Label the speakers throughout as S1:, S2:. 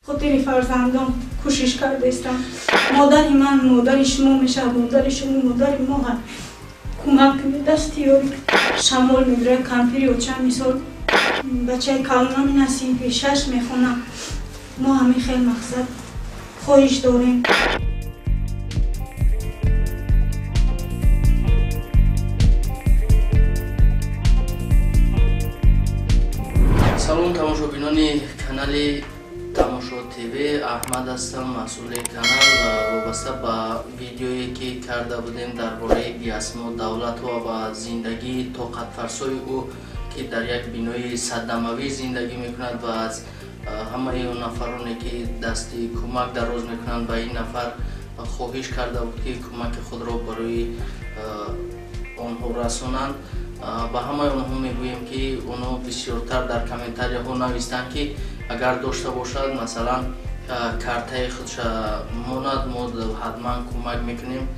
S1: خاطر فرزندان کوشش کردم. مادر من مادر شما میشه، مادر شما مادر ما هست. کمک دستی یاری شمال میگیره کمپیری و چند مثال بچه کلنامی نسیم که 6 میخونم. ما همین خیلی مقصد خواهش داریم.
S2: سلام تماشابینان کانال تماشا تیوی، احمد هستم، مسئول کانال و وابسته به ویدیویی که کرده بودیم درباره بیاسما دولت و زندگی طاقت فرسای او که در یک بینای صدموی زندگی میکند و از همه اون نفرانی که دستی کمک دراز میکنند به این نفر خواهش کرده بود که کمک خود را برای آنها رسانند. به همه اونها میگوییم که اونها بسیارتر در کامنتاری ها نوشتند که اگر داشته باشد مثلا کارتای خودش ماند ما حتما کمک میکنیم.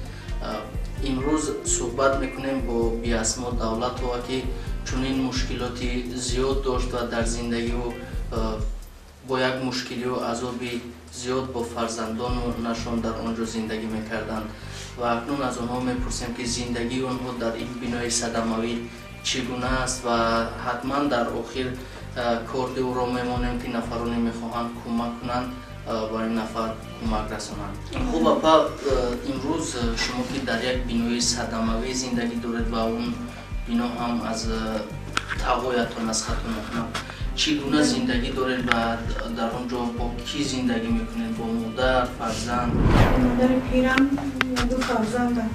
S2: امروز صحبت میکنیم با بیاسما دولت و که چنین مشکلاتی زیاد داشت و در زندگی و با یک مشکلی و عذابی زیاد با فرزندان و نشان در آنجا زندگی میکردند و اکنون از آنها میپرسیم که زندگی آنها در این بینای صدموی چگونه است و حتما در آخر کارد او را میمانیم که نفرانی میخواهند کمک کنند و این نفر کمک رسانند. خب اپا امروز شما که در یک بینای صدموی زندگی دارید و اون بینا هم از تقویتون از خطون میکنم، چگونه زندگی دارید و در اونجا با کی زندگی میکنید؟ با مادر، فرزند؟
S1: مادر پیرم و 2 فرزندم.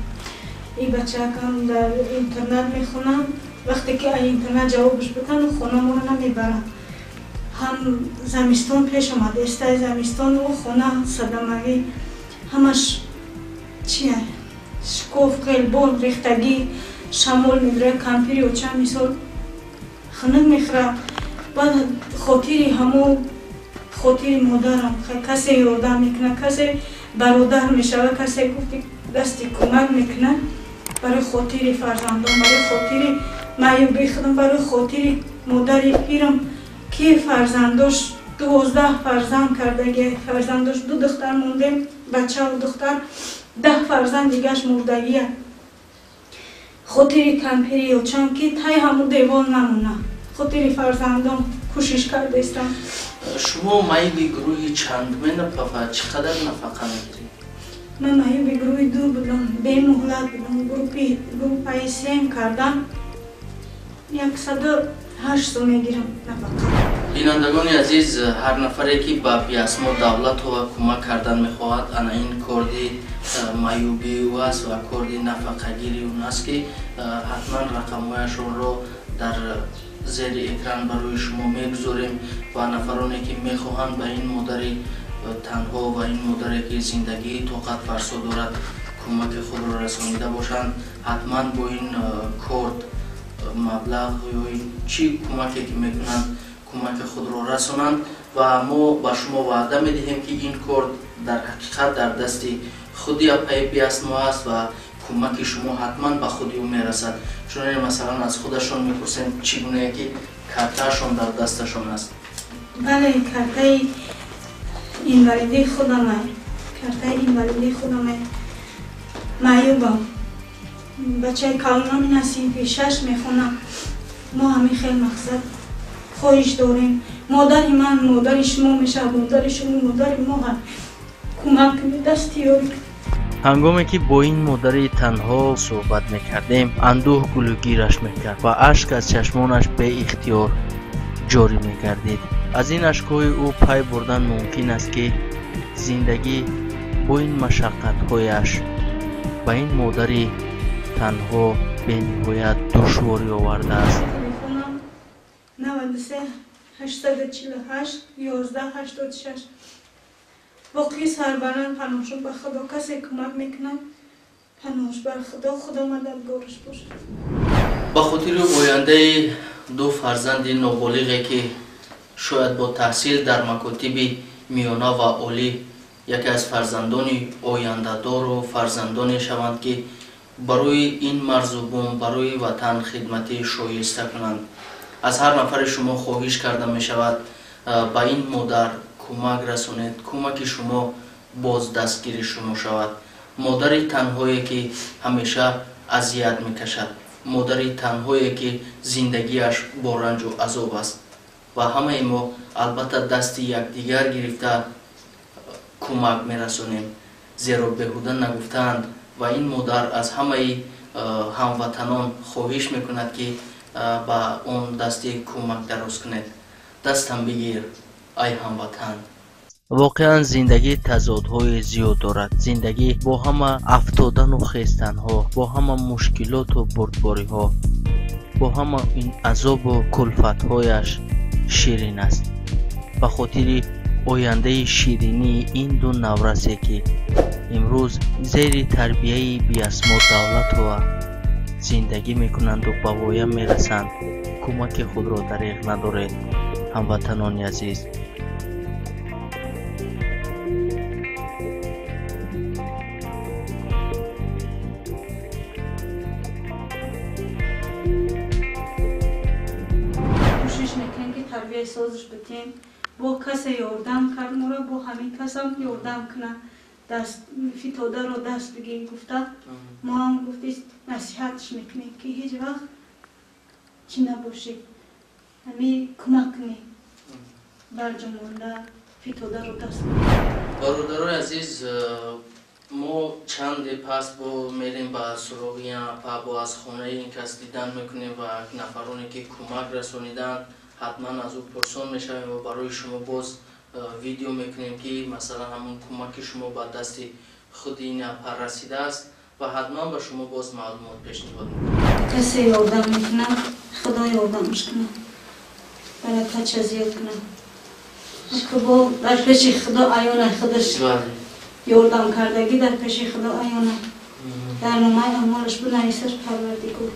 S1: این بچه کم در اینترنت میخونم. وقتی که اینترنت جوابش بتن خونه ما رو نمیبرن. هم زمستان پیش آمده است، زمستان و خونه صدموی همش چیه؟ شکوف، قلبان، ریختگی، شمال میگیره کمپیری و چند مثال خنک میخوره. بعد خاطری همو خاطری مادرم کسی یادم میکنه، کسی برادر میشوه، کسی گفتی دستی کمک میکنه برای خاطری فرزندان، برای خاطری معیوبی خودم، برای خاطری مادر پیرم که فرزنداش 12 فرزند کرده، فرزنداش 2 دختر مونده، بچه و دختر 10 فرزند دیگهش مردگیه. خاطری کمپیری و چند که تای همون دیوان نمونه. خاطری فرزندان کوشش کرده استم.
S2: شما معیوب گروه چند نفر چقدر نفقه میگیرید؟
S1: من معیوب گروه 2 بودم، به مهلت بودم. گروه پیسیم کردم 108 سو میگیرم نفقه.
S2: بینندگان عزیز، هر نفری که با بیاسما دولت و کمک کردن میخواهد انا این کردی معیوبی او است و کردی نفقه گیری اون است که حتما رقمهایشون رو در زیر اکران برای شما میگذاریم و نفرانی که میخواهند به این مادر تنها و این مادری که زندگی طاقت فرسا دارد کمک خود را رسانیده باشند، حتما با این کارد مبلغ یا چی کمکی که میکنند کمک خود را رسانند و ما با شما وعده میدهیم که این کارد در حقیقت در دست خودی اپای بیاسما است و کمک شما حتما به خودی او میرسد. چون مثلا از خودشان میپرسیم چگونه که کارتشان در دستشان است.
S1: بله، کارت اینوالідی خودمه، کارت اینوالідی خودمه. معیوبم، بچه کلنامی نسیم که 6 میخونم. ما همین خیلی مقصد خواهش داریم. مادر من مادر شما میشه، مادر شما مادر ما هست. کمک دستی یاری.
S3: هنگامی که با این مادر تنها صحبت میکردیم اندوه گلوگیرش میکرد و اشک از چشمانش به اختیار جاری میگردید. از این اشکهای او پی بردن ممکن است که زندگی با این مشقت‌هایش و این مادر تنها به نهایت دشواری آورده است.
S1: 93 848 11 86 باقی سربران پناهشون به خدا کسی کمک میکنن، پناهش بر خدا مددگارش باشه.
S2: با خاطر آینده 2 فرزند نابالغی که شاید با تحصیل در مکاتب میانه و عالی یکی از فرزندان آینده دار و فرزندانی شوند که برای این مرز و بوم برای وطن خدمت شایسته کنند. از هر نفر شما خواهش کرده می شود با این مادر کمک رسونید، کمک شما باز دستگیر شما شود. مادری تنهایی که همیشه اذیت میکشد، مادری تنهایی که زندگیش با رنج و عذاب است و همه ما البته دست یکدیگر گرفته کمک میرسونیم، زیرا بهوده نگفتند و این مادر از همه هموطنان خواهش میکند که با اون دستی کمک دراز کنید. دستم بگیر ای هموطن.
S3: واقعا زندگی تضادهای زیاد دارد. زندگی با همه افتادن و خیستنها، با همه مشکلات و بردباریها، با همه این عذاب و کلفتهایش شیرین است. به خاطر آینده شیرینی این دو نورسه که امروز زیر تربیه بی‌اسما دولت و زندگی میکنند و به پایان میرسند، کمک خود را دریغ ندارید هموطنان عزیز.
S1: کوشش میکنیم که تربیه سازش بتیم. با کسی یاردم کرد ما را، با همین کس هم یاردم کنه، دست فتاده رو دست بگیر گفته. ما هم گفتیم نصیحتش میکنیم که هیچ وقت چی نباشید، همین کمک کنیم برجامونده فتاده رو دست بگیر.
S2: برادرای عزیز، ما چند پس با میریم به سراغ این اپا، با از خانه این کس دیدن میکنیم و نفرانی که کمک رسونیدن حتما از او پرسان میشویم و برای شما باز ویدیو میکنیم که مثلا همون کمک شما به دست خود این اپا رسیده است و حتما به شما باز معلومات پیشنهاد میکنیم.
S1: کسی یاردم میکنه خدا یاردمش کنه، برکت زیاد کنه. که با در پیش خدا عیان خودش یاردم کردگی در پیش خدا عیانه، در نامه اعمالش بنویسش پروردگار.